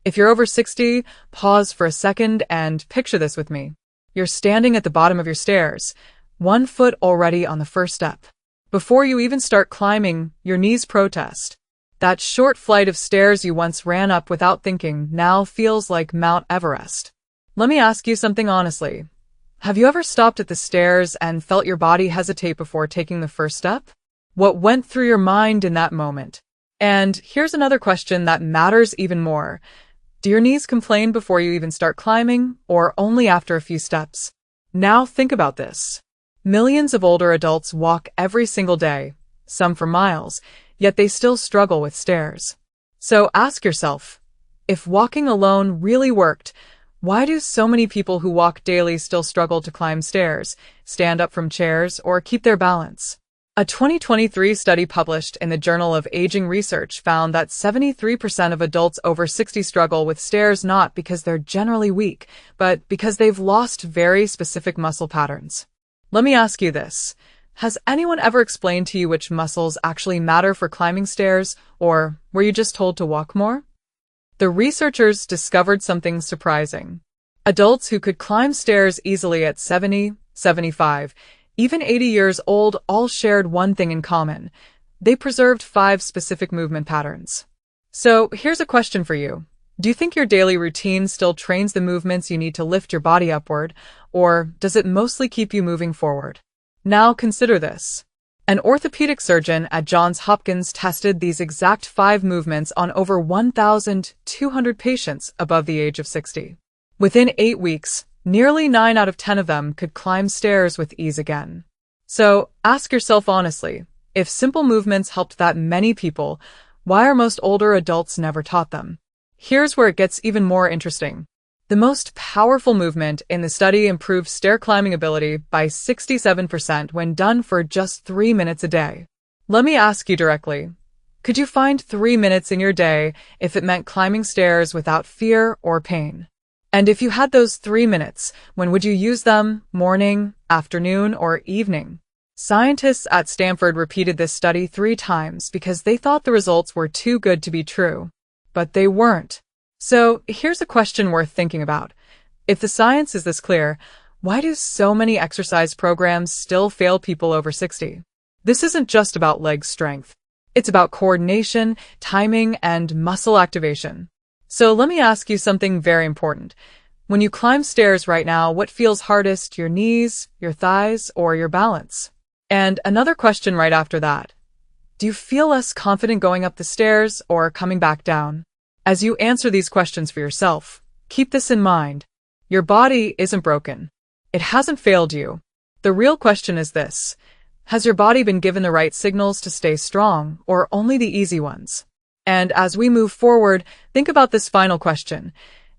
If you're over 60, pause for a second and picture this with me. You're standing at the bottom of your stairs, 1 foot already on the first step. Before you even start climbing, your knees protest. That short flight of stairs you once ran up without thinking now feels like Mount Everest. Let me ask you something honestly. Have you ever stopped at the stairs and felt your body hesitate before taking the first step? What went through your mind in that moment? And here's another question that matters even more. Do your knees complain before you even start climbing, or only after a few steps? Now think about this. Millions of older adults walk every single day, some for miles, yet they still struggle with stairs. So ask yourself, if walking alone really worked, why do so many people who walk daily still struggle to climb stairs, stand up from chairs, or keep their balance? A 2023 study published in the Journal of Aging Research found that 73% of adults over 60 struggle with stairs not because they're generally weak, but because they've lost very specific muscle patterns. Let me ask you this. Has anyone ever explained to you which muscles actually matter for climbing stairs, or were you just told to walk more? The researchers discovered something surprising. Adults who could climb stairs easily at 70, 75, even 80 years old all shared one thing in common. They preserved 5 specific movement patterns. So here's a question for you. Do you think your daily routine still trains the movements you need to lift your body upward, or does it mostly keep you moving forward? Now consider this. An orthopedic surgeon at Johns Hopkins tested these exact 5 movements on over 1,200 patients above the age of 60. Within 8 weeks, nearly 9 out of 10 of them could climb stairs with ease again. So ask yourself honestly, if simple movements helped that many people, why are most older adults never taught them? Here's where it gets even more interesting. The most powerful movement in the study improved stair climbing ability by 67% when done for just 3 minutes a day. Let me ask you directly, could you find 3 minutes in your day if it meant climbing stairs without fear or pain? And if you had those 3 minutes, when would you use them? Morning, afternoon, or evening? Scientists at Stanford repeated this study 3 times because they thought the results were too good to be true. But they weren't. So here's a question worth thinking about. If the science is this clear, why do so many exercise programs still fail people over 60? This isn't just about leg strength. It's about coordination, timing, and muscle activation. So let me ask you something very important. When you climb stairs right now, what feels hardest, your knees, your thighs, or your balance? And another question right after that. Do you feel less confident going up the stairs or coming back down? As you answer these questions for yourself, keep this in mind. Your body isn't broken. It hasn't failed you. The real question is this. Has your body been given the right signals to stay strong, or only the easy ones? And as we move forward, think about this final question.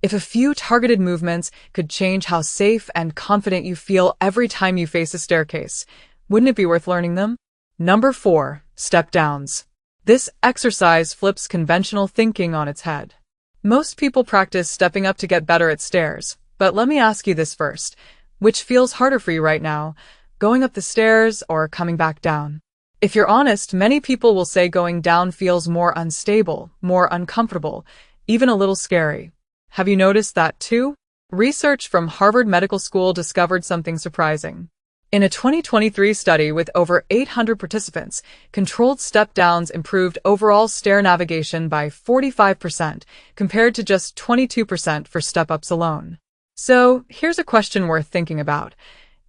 If a few targeted movements could change how safe and confident you feel every time you face a staircase, wouldn't it be worth learning them? Number 4, step downs. This exercise flips conventional thinking on its head. Most people practice stepping up to get better at stairs, but let me ask you this first. Which feels harder for you right now, going up the stairs or coming back down? If you're honest, many people will say going down feels more unstable, more uncomfortable, even a little scary. Have you noticed that too? Research from Harvard Medical School discovered something surprising. In a 2023 study with over 800 participants, controlled step-downs improved overall stair navigation by 45% compared to just 22% for step-ups alone. So, here's a question worth thinking about.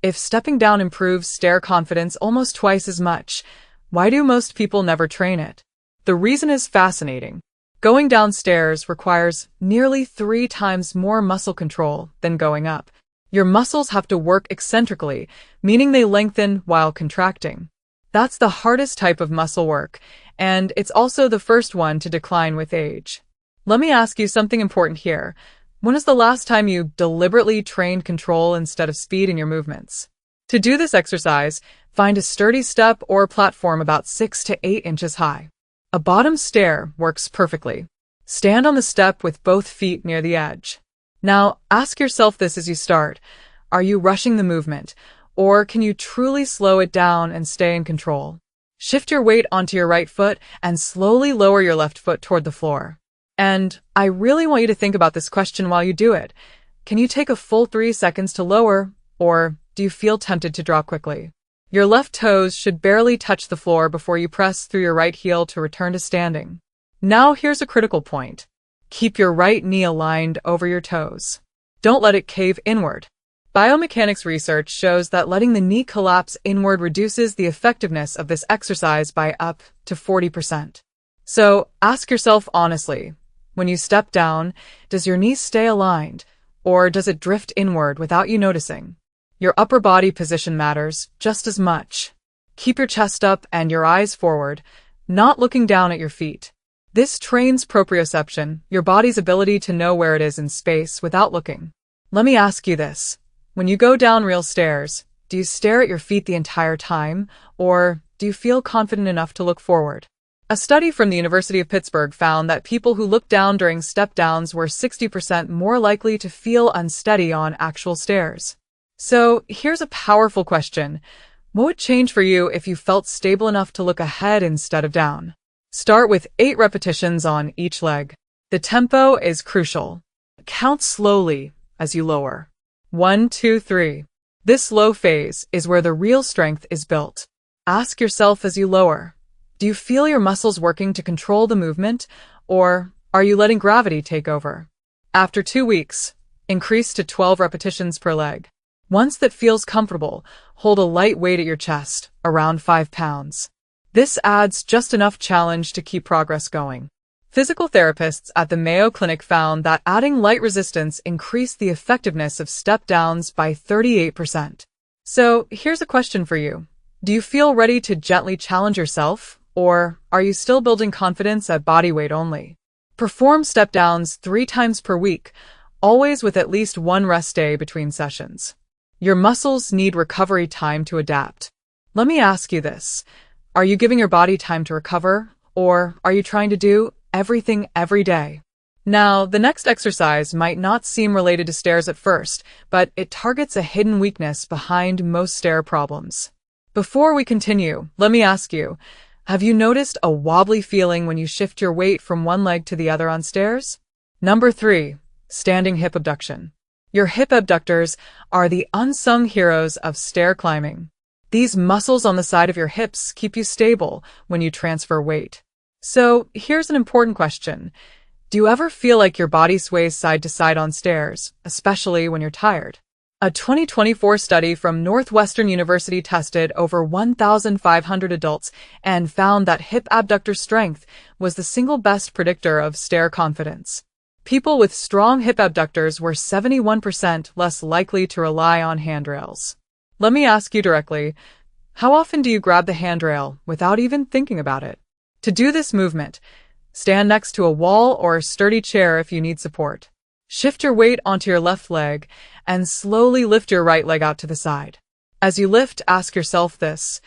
If stepping down improves stair confidence almost twice as much, why do most people never train it? The reason is fascinating. Going downstairs requires nearly 3 times more muscle control than going up. Your muscles have to work eccentrically, meaning they lengthen while contracting. That's the hardest type of muscle work, and it's also the first one to decline with age. Let me ask you something important here. When was the last time you deliberately trained control instead of speed in your movements? To do this exercise, find a sturdy step or platform about 6 to 8 inches high. A bottom stair works perfectly. Stand on the step with both feet near the edge. Now, ask yourself this as you start. Are you rushing the movement, or can you truly slow it down and stay in control? Shift your weight onto your right foot and slowly lower your left foot toward the floor. And I really want you to think about this question while you do it. Can you take a full 3 seconds to lower, or do you feel tempted to drop quickly? Your left toes should barely touch the floor before you press through your right heel to return to standing. Now here's a critical point. Keep your right knee aligned over your toes. Don't let it cave inward. Biomechanics research shows that letting the knee collapse inward reduces the effectiveness of this exercise by up to 40%. So ask yourself honestly, when you step down, does your knee stay aligned, or does it drift inward without you noticing? Your upper body position matters just as much. Keep your chest up and your eyes forward, not looking down at your feet. This trains proprioception, your body's ability to know where it is in space without looking. Let me ask you this. When you go down real stairs, do you stare at your feet the entire time, or do you feel confident enough to look forward? A study from the University of Pittsburgh found that people who looked down during step-downs were 60% more likely to feel unsteady on actual stairs. So here's a powerful question. What would change for you if you felt stable enough to look ahead instead of down? Start with 8 repetitions on each leg. The tempo is crucial. Count slowly as you lower. 1, 2, 3. This slow phase is where the real strength is built. Ask yourself as you lower, do you feel your muscles working to control the movement, or are you letting gravity take over? After 2 weeks, increase to 12 repetitions per leg. Once that feels comfortable, hold a light weight at your chest, around 5 pounds. This adds just enough challenge to keep progress going. Physical therapists at the Mayo Clinic found that adding light resistance increased the effectiveness of step-downs by 38%. So here's a question for you. Do you feel ready to gently challenge yourself, or are you still building confidence at body weight only? Perform step-downs 3 times per week, always with at least 1 rest day between sessions. Your muscles need recovery time to adapt. Let me ask you this. Are you giving your body time to recover, or are you trying to do everything every day? Now, the next exercise might not seem related to stairs at first, but it targets a hidden weakness behind most stair problems. Before we continue, let me ask you, have you noticed a wobbly feeling when you shift your weight from one leg to the other on stairs? Number 3, standing hip abduction. Your hip abductors are the unsung heroes of stair climbing. These muscles on the side of your hips keep you stable when you transfer weight. So here's an important question. Do you ever feel like your body sways side to side on stairs, especially when you're tired? A 2024 study from Northwestern University tested over 1,500 adults and found that hip abductor strength was the single best predictor of stair confidence. People with strong hip abductors were 71% less likely to rely on handrails. Let me ask you directly, how often do you grab the handrail without even thinking about it? To do this movement, stand next to a wall or a sturdy chair if you need support. Shift your weight onto your left leg and slowly lift your right leg out to the side. As you lift, ask yourself this.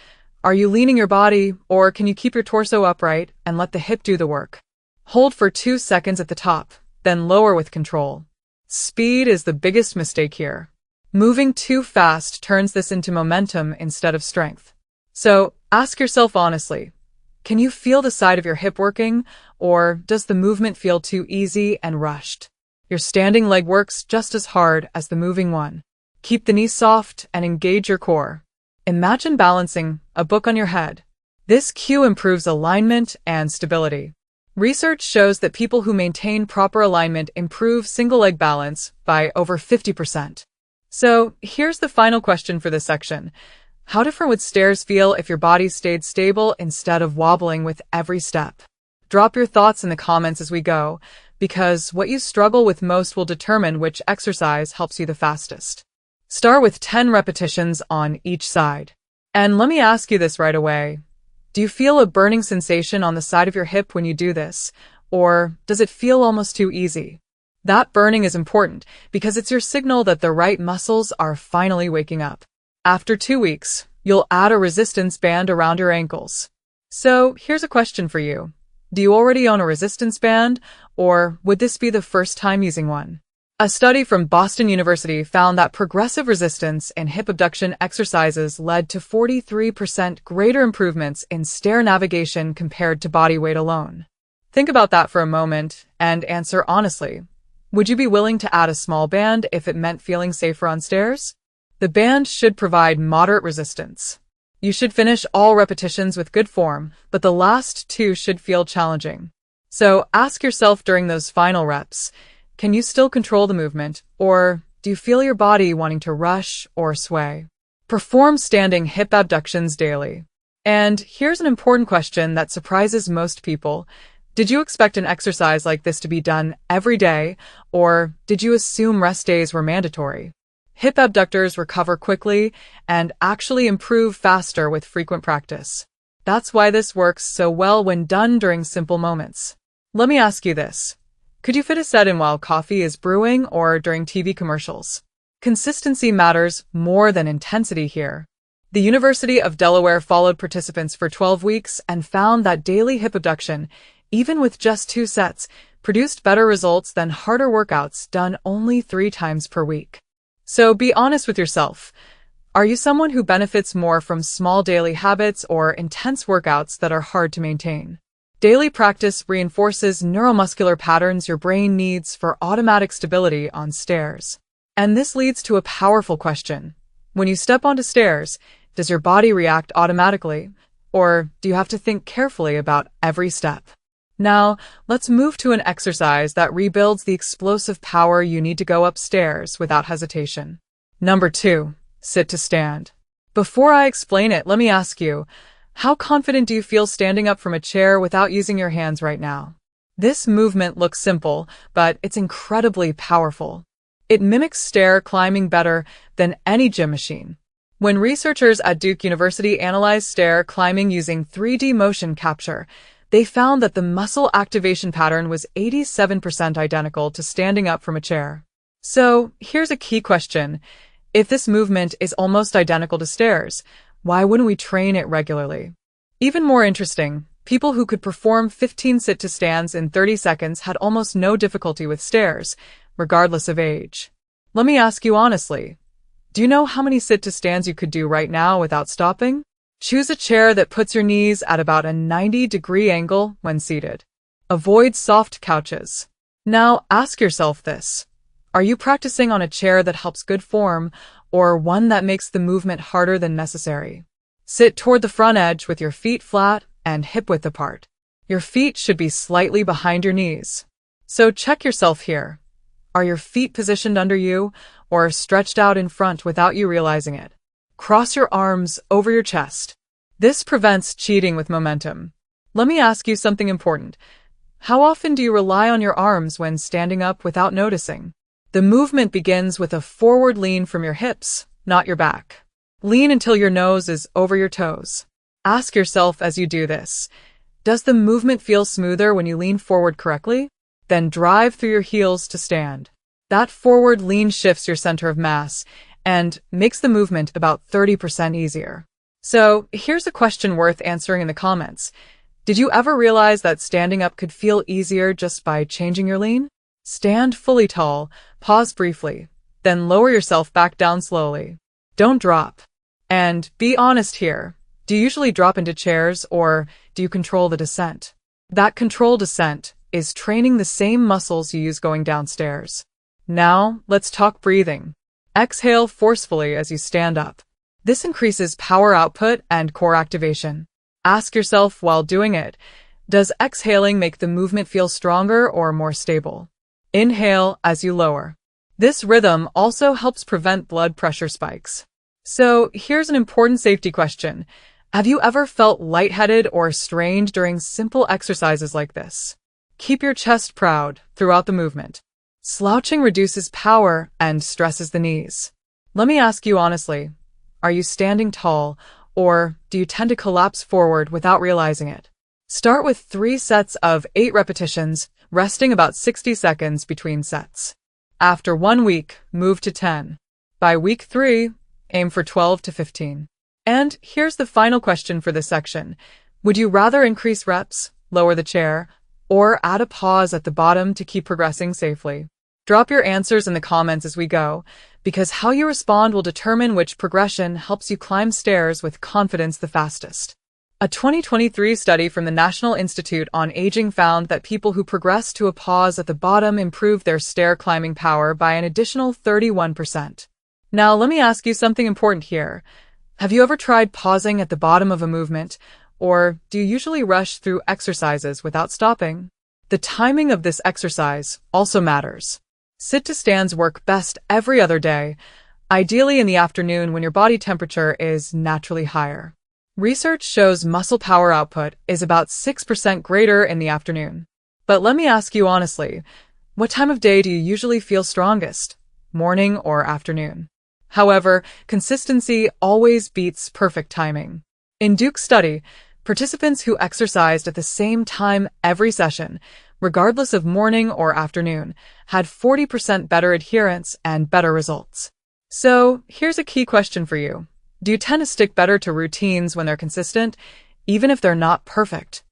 Are you leaning your body, or can you keep your torso upright and let the hip do the work? Hold for 2 seconds at the top, then lower with control. Speed is the biggest mistake here. Moving too fast turns this into momentum instead of strength. So ask yourself honestly, can you feel the side of your hip working, or does the movement feel too easy and rushed? Your standing leg works just as hard as the moving one. Keep the knees soft and engage your core. Imagine balancing a book on your head. This cue improves alignment and stability. Research shows that people who maintain proper alignment improve single-leg balance by over 50%. So here's the final question for this section. How different would stairs feel if your body stayed stable instead of wobbling with every step? Drop your thoughts in the comments as we go, because what you struggle with most will determine which exercise helps you the fastest. Start with 10 repetitions on each side. And let me ask you this right away. Do you feel a burning sensation on the side of your hip when you do this, or does it feel almost too easy? That burning is important because it's your signal that the right muscles are finally waking up. After 2 weeks, you'll add a resistance band around your ankles. So here's a question for you. Do you already own a resistance band, or would this be the first time using one? A study from Boston University found that progressive resistance in hip abduction exercises led to 43% greater improvements in stair navigation compared to body weight alone. Think about that for a moment and answer honestly. Would you be willing to add a small band if it meant feeling safer on stairs? The band should provide moderate resistance. You should finish all repetitions with good form, but the last two should feel challenging. So ask yourself during those final reps, can you still control the movement, or do you feel your body wanting to rush or sway? Perform standing hip abductions daily. And here's an important question that surprises most people. Did you expect an exercise like this to be done every day, or did you assume rest days were mandatory? Hip abductors recover quickly and actually improve faster with frequent practice. That's why this works so well when done during simple moments. Let me ask you this. Could you fit a set in while coffee is brewing or during TV commercials? Consistency matters more than intensity here. The University of Delaware followed participants for 12 weeks and found that daily hip abduction, even with just 2 sets, produced better results than harder workouts done only 3 times per week. So be honest with yourself. Are you someone who benefits more from small daily habits or intense workouts that are hard to maintain? Daily practice reinforces neuromuscular patterns your brain needs for automatic stability on stairs. And this leads to a powerful question. When you step onto stairs, does your body react automatically, or do you have to think carefully about every step? Now, let's move to an exercise that rebuilds the explosive power you need to go upstairs without hesitation. Number 2, sit to stand. Before I explain it, let me ask you, how confident do you feel standing up from a chair without using your hands right now? This movement looks simple, but it's incredibly powerful. It mimics stair climbing better than any gym machine. When researchers at Duke University analyzed stair climbing using 3D motion capture, they found that the muscle activation pattern was 87% identical to standing up from a chair. So, here's a key question. If this movement is almost identical to stairs, why wouldn't we train it regularly? Even more interesting, people who could perform 15 sit-to-stands in 30 seconds had almost no difficulty with stairs, regardless of age. Let me ask you honestly, do you know how many sit-to-stands you could do right now without stopping? Choose a chair that puts your knees at about a 90-degree angle when seated. Avoid soft couches. Now, ask yourself this. Are you practicing on a chair that helps good form, or one that makes the movement harder than necessary? Sit toward the front edge with your feet flat and hip-width apart. Your feet should be slightly behind your knees. So check yourself here. Are your feet positioned under you, or stretched out in front without you realizing it? Cross your arms over your chest. This prevents cheating with momentum. Let me ask you something important. How often do you rely on your arms when standing up without noticing? The movement begins with a forward lean from your hips, not your back. Lean until your nose is over your toes. Ask yourself as you do this, does the movement feel smoother when you lean forward correctly? Then drive through your heels to stand. That forward lean shifts your center of mass and makes the movement about 30% easier. So, here's a question worth answering in the comments. Did you ever realize that standing up could feel easier just by changing your lean? Stand fully tall, pause briefly, then lower yourself back down slowly. Don't drop. And be honest here. Do you usually drop into chairs, or do you control the descent? That controlled descent is training the same muscles you use going downstairs. Now, let's talk breathing. Exhale forcefully as you stand up. This increases power output and core activation. Ask yourself while doing it, does exhaling make the movement feel stronger or more stable? Inhale as you lower. This rhythm also helps prevent blood pressure spikes. So, here's an important safety question. Have you ever felt lightheaded or strained during simple exercises like this? Keep your chest proud throughout the movement. Slouching reduces power and stresses the knees. Let me ask you honestly, are you standing tall, or do you tend to collapse forward without realizing it? Start with 3 sets of 8 repetitions, resting about 60 seconds between sets. After 1 week, move to 10. By week 3, aim for 12 to 15. And here's the final question for this section. Would you rather increase reps, lower the chair, or add a pause at the bottom to keep progressing safely? Drop your answers in the comments as we go, because how you respond will determine which progression helps you climb stairs with confidence the fastest. A 2023 study from the National Institute on Aging found that people who progressed to a pause at the bottom improved their stair climbing power by an additional 31%. Now, let me ask you something important here. Have you ever tried pausing at the bottom of a movement, or do you usually rush through exercises without stopping? The timing of this exercise also matters. Sit-to-stands work best every other day, ideally in the afternoon when your body temperature is naturally higher. Research shows muscle power output is about 6% greater in the afternoon. But let me ask you honestly, what time of day do you usually feel strongest? Morning or afternoon? However, consistency always beats perfect timing. In Duke's study, participants who exercised at the same time every session, regardless of morning or afternoon, had 40% better adherence and better results. So, here's a key question for you. Do you tend to stick better to routines when they're consistent, even if they're not perfect?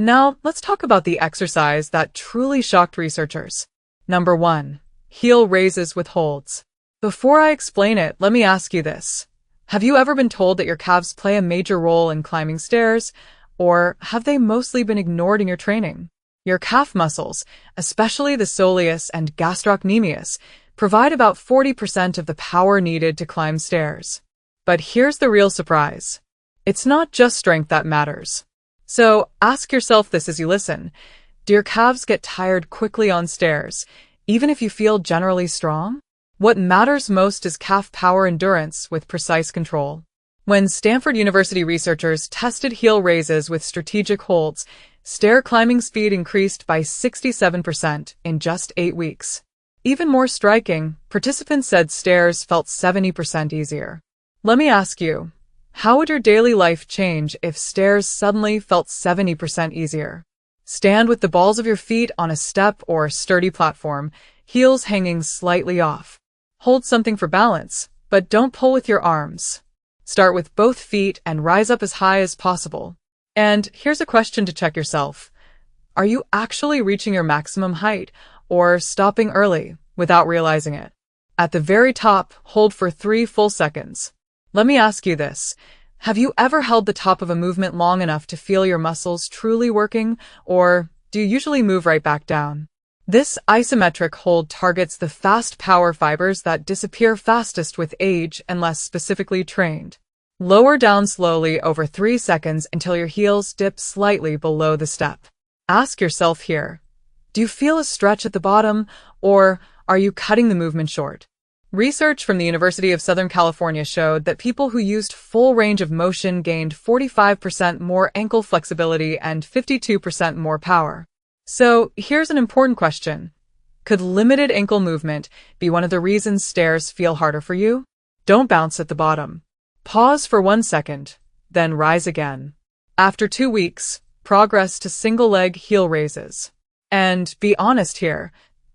Now, let's talk about the exercise that truly shocked researchers. Number 1. Heel raises with holds. Before I explain it, let me ask you this. Have you ever been told that your calves play a major role in climbing stairs, or have they mostly been ignored in your training? Your calf muscles, especially the soleus and gastrocnemius, provide about 40% of the power needed to climb stairs. But here's the real surprise. It's not just strength that matters. So ask yourself this as you listen. Do your calves get tired quickly on stairs, even if you feel generally strong? What matters most is calf power endurance with precise control. When Stanford University researchers tested heel raises with strategic holds, stair climbing speed increased by 67% in just 8 weeks. Even more striking, participants said stairs felt 70% easier. Let me ask you, how would your daily life change if stairs suddenly felt 70% easier? Stand with the balls of your feet on a step or sturdy platform, heels hanging slightly off. Hold something for balance, but don't pull with your arms. Start with both feet and rise up as high as possible. And here's a question to check yourself. Are you actually reaching your maximum height or stopping early without realizing it? At the very top, hold for 3 full seconds. Let me ask you this. Have you ever held the top of a movement long enough to feel your muscles truly working, or do you usually move right back down? This isometric hold targets the fast power fibers that disappear fastest with age unless specifically trained. Lower down slowly over 3 seconds until your heels dip slightly below the step. Ask yourself here, do you feel a stretch at the bottom, or are you cutting the movement short? Research from the University of Southern California showed that people who used full range of motion gained 45% more ankle flexibility and 52% more power. So, here's an important question. Could limited ankle movement be one of the reasons stairs feel harder for you? Don't bounce at the bottom. Pause for 1 second, then rise again. After 2 weeks, progress to single-leg heel raises. And be honest here.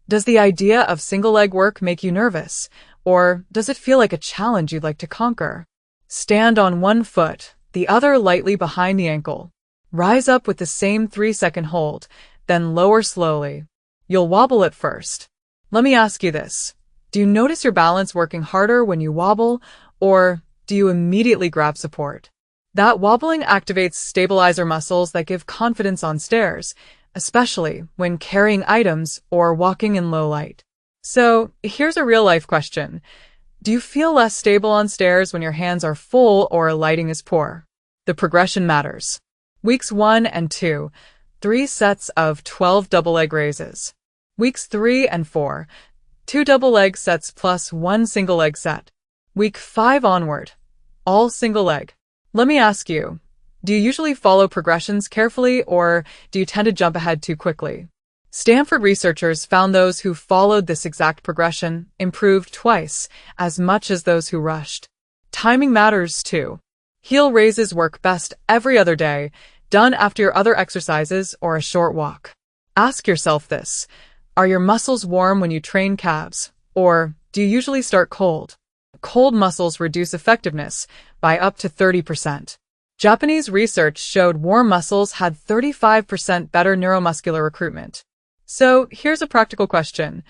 Does the idea of single-leg work make you nervous, or does it feel like a challenge you'd like to conquer? Stand on one foot, the other lightly behind the ankle. Rise up with the same 3-second hold, then lower slowly. You'll wobble at first. Let me ask you this. Do you notice your balance working harder when you wobble, or do you immediately grab support? That wobbling activates stabilizer muscles that give confidence on stairs, especially when carrying items or walking in low light. So, here's a real-life question. Do you feel less stable on stairs when your hands are full or lighting is poor? The progression matters. Weeks 1 and 2, 3 sets of 12 double-leg raises. Weeks 3 and 4, 2 double-leg sets plus 1 single-leg set. Week 5 onward, all single-leg. Let me ask you, do you usually follow progressions carefully, or do you tend to jump ahead too quickly? Stanford researchers found those who followed this exact progression improved twice as much as those who rushed. Timing matters too. Heel raises work best every other day, done after your other exercises or a short walk. Ask yourself this. Are your muscles warm when you train calves, or do you usually start cold? Cold muscles reduce effectiveness by up to 30%. Japanese research showed warm muscles had 35% better neuromuscular recruitment. So, here's a practical question.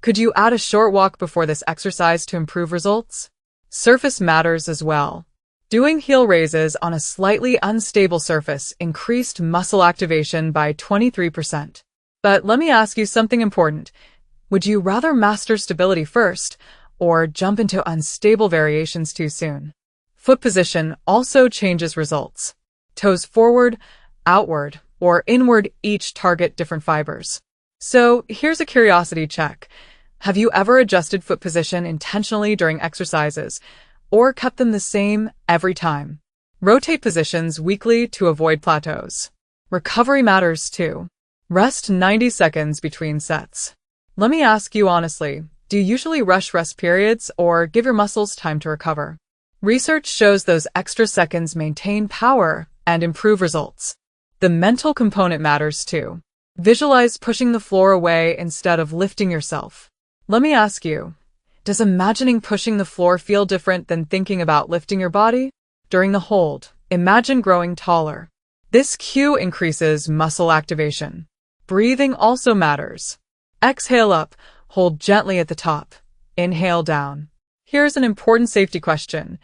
Could you add a short walk before this exercise to improve results? Surface matters as well. Doing heel raises on a slightly unstable surface increased muscle activation by 23%. But let me ask you something important. Would you rather master stability first, or jump into unstable variations too soon? Foot position also changes results. Toes forward, outward, or inward each target different fibers. So here's a curiosity check. Have you ever adjusted foot position intentionally during exercises, or kept them the same every time? Rotate positions weekly to avoid plateaus. Recovery matters too. Rest 90 seconds between sets. Let me ask you honestly, do you usually rush rest periods or give your muscles time to recover? Research shows those extra seconds maintain power and improve results. The mental component matters too. Visualize pushing the floor away instead of lifting yourself. Let me ask you, does imagining pushing the floor feel different than thinking about lifting your body? During the hold, imagine growing taller. This cue increases muscle activation. Breathing also matters. Exhale up, hold gently at the top. Inhale down. Here's an important safety question.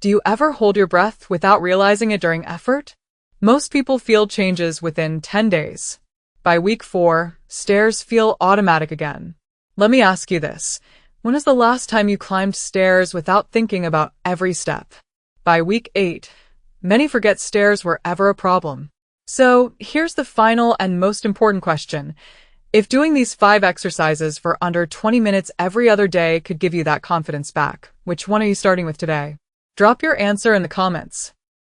Do you ever hold your breath without realizing it during effort? Most people feel changes within 10 days. By week 4, stairs feel automatic again. Let me ask you this. When is the last time you climbed stairs without thinking about every step? By week 8, many forget stairs were ever a problem. So here's the final and most important question. If doing these 5 exercises for under 20 minutes every other day could give you that confidence back, which one are you starting with today? Drop your answer in the comments.